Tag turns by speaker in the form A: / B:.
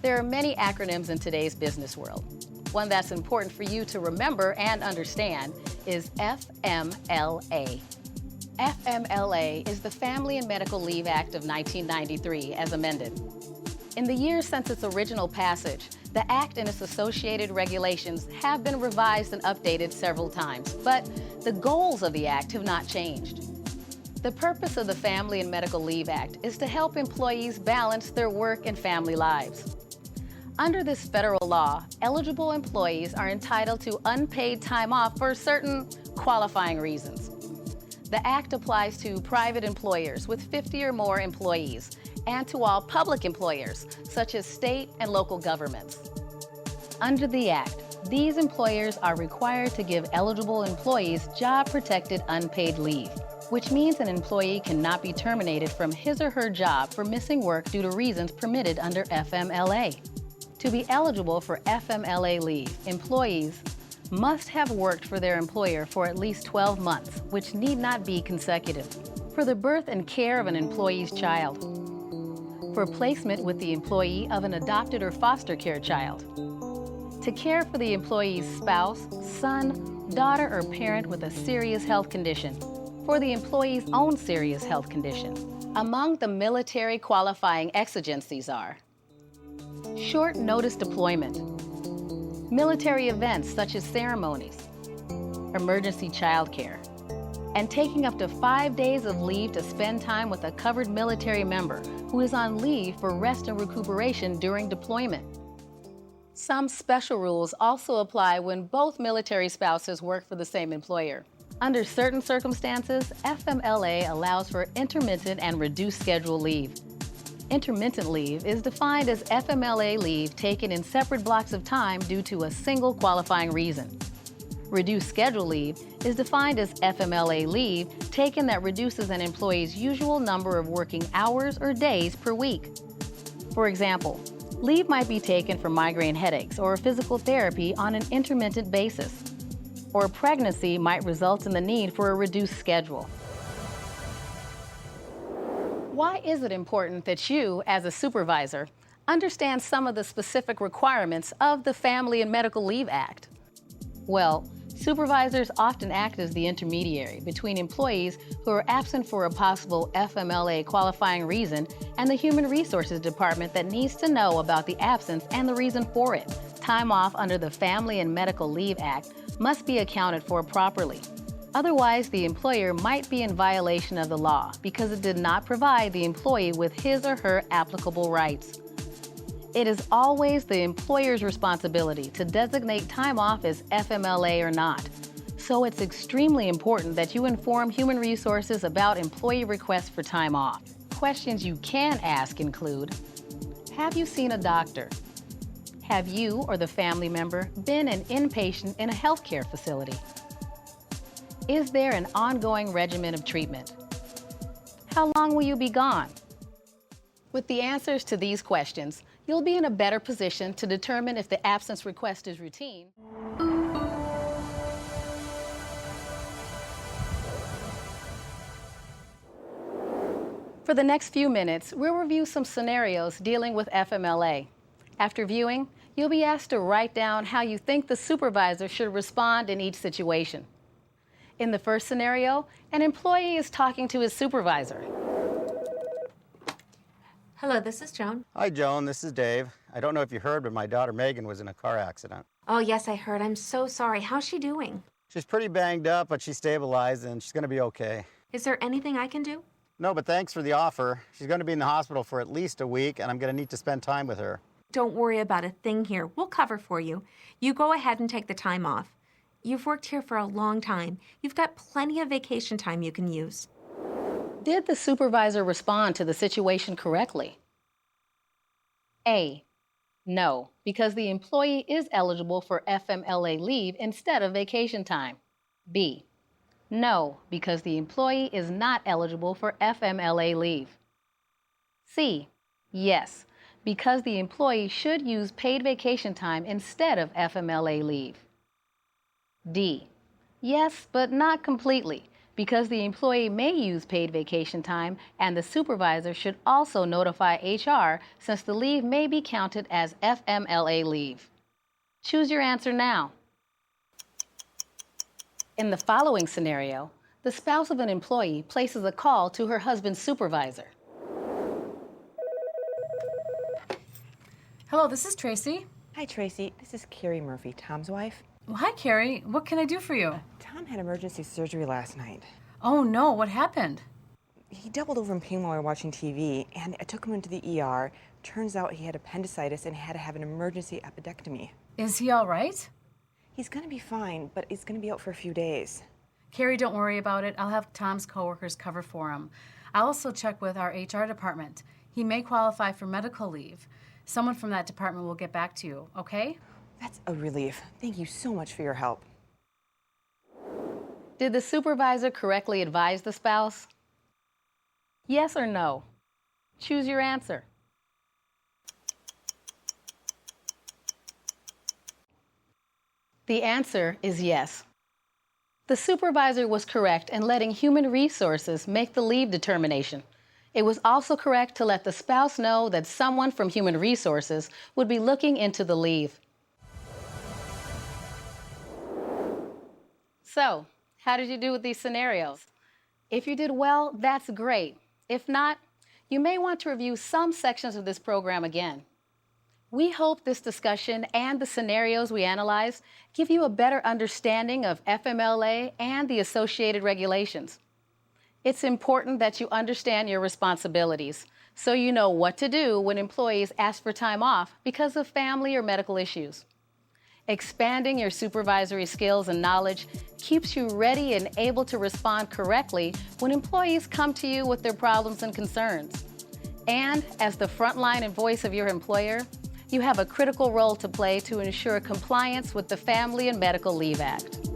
A: There are many acronyms in today's business world. One that's important for you to remember and understand is FMLA. FMLA is the Family and Medical Leave Act of 1993 as amended. In the years since its original passage, the Act and its associated regulations have been revised and updated several times, but the goals of the Act have not changed. The purpose of the Family and Medical Leave Act is to help employees balance their work and family lives. Under this federal law, eligible employees are entitled to unpaid time off for certain qualifying reasons. The Act applies to private employers with 50 or more employees and to all public employers, such as state and local governments. Under the Act, these employers are required to give eligible employees job-protected unpaid leave, which means an employee cannot be terminated from his or her job for missing work due to reasons permitted under FMLA. To be eligible for FMLA leave, employees must have worked for their employer for at least 12 months, which need not be consecutive, for the birth and care of an employee's child, for placement with the employee of an adopted or foster care child, to care for the employee's spouse, son, daughter, or parent with a serious health condition, for the employee's own serious health condition. Among the military qualifying exigencies are short notice deployment, military events such as ceremonies, emergency child care, and taking up to 5 days of leave to spend time with a covered military member who is on leave for rest and recuperation during deployment. Some special rules also apply when both military spouses work for the same employer. Under certain circumstances, FMLA allows for intermittent and reduced schedule leave. Intermittent leave is defined as FMLA leave taken in separate blocks of time due to a single qualifying reason. Reduced schedule leave is defined as FMLA leave taken that reduces an employee's usual number of working hours or days per week. For example, leave might be taken for migraine headaches or physical therapy on an intermittent basis, or pregnancy might result in the need for a reduced schedule. Why is it important that you, as a supervisor, understand some of the specific requirements of the Family and Medical Leave Act? Well, supervisors often act as the intermediary between employees who are absent for a possible FMLA qualifying reason and the Human Resources Department that needs to know about the absence and the reason for it. Time off under the Family and Medical Leave Act must be accounted for properly. Otherwise, the employer might be in violation of the law because it did not provide the employee with his or her applicable rights. It is always the employer's responsibility to designate time off as FMLA or not. So it's extremely important that you inform Human Resources about employee requests for time off. Questions you can ask include, have you seen a doctor? Have you or the family member been an inpatient in a healthcare facility? Is there an ongoing regimen of treatment? How long will you be gone? With the answers to these questions, you'll be in a better position to determine if the absence request is routine. For the next few minutes, we'll review some scenarios dealing with FMLA. After viewing, you'll be asked to write down how you think the supervisor should respond in each situation. In the first scenario, an employee is talking to his supervisor.
B: Hello, this is Joan.
C: Hi, Joan. This is Dave. I don't know if you heard, but my daughter Megan was in a car accident.
B: Oh, yes, I heard. I'm so sorry. How's she doing?
C: She's pretty banged up, but she's stabilized and she's going to be okay.
B: Is there anything I can do?
C: No, but thanks for the offer. She's going to be in the hospital for at least a week, and I'm going to need to spend time with her.
B: Don't worry about a thing here. We'll cover for you. You go ahead and take the time off. You've worked here for a long time. You've got plenty of vacation time you can use.
A: Did the supervisor respond to the situation correctly? A, no, because the employee is eligible for FMLA leave instead of vacation time. B, no, because the employee is not eligible for FMLA leave. C, yes, because the employee should use paid vacation time instead of FMLA leave. D, yes, but not completely, because the employee may use paid vacation time, and the supervisor should also notify HR since the leave may be counted as FMLA leave. Choose your answer now. In the following scenario, the spouse of an employee places a call to her husband's supervisor.
D: Hello, this is Tracy.
E: Hi, Tracy. This is Carrie Murphy, Tom's wife.
D: Well, hi, Carrie. What can I do for you?
E: Tom had emergency surgery last night.
D: Oh, no. What happened?
E: He doubled over in pain while we were watching TV, and I took him into the ER. Turns out he had appendicitis and had to have an emergency appendectomy.
D: Is he all right?
E: He's going to be fine, but he's going to be out for a few days.
D: Carrie, don't worry about it. I'll have Tom's coworkers cover for him. I'll also check with our HR department. He may qualify for medical leave. Someone from that department will get back to you, okay?
E: That's a relief. Thank you so much for your help.
A: Did the supervisor correctly advise the spouse? Yes or no? Choose your answer. The answer is yes. The supervisor was correct in letting human resources make the leave determination. It was also correct to let the spouse know that someone from human resources would be looking into the leave. So, how did you do with these scenarios? If you did well, that's great. If not, you may want to review some sections of this program again. We hope this discussion and the scenarios we analyzed give you a better understanding of FMLA and the associated regulations. It's important that you understand your responsibilities so you know what to do when employees ask for time off because of family or medical issues. Expanding your supervisory skills and knowledge keeps you ready and able to respond correctly when employees come to you with their problems and concerns. And as the frontline and voice of your employer, you have a critical role to play to ensure compliance with the Family and Medical Leave Act.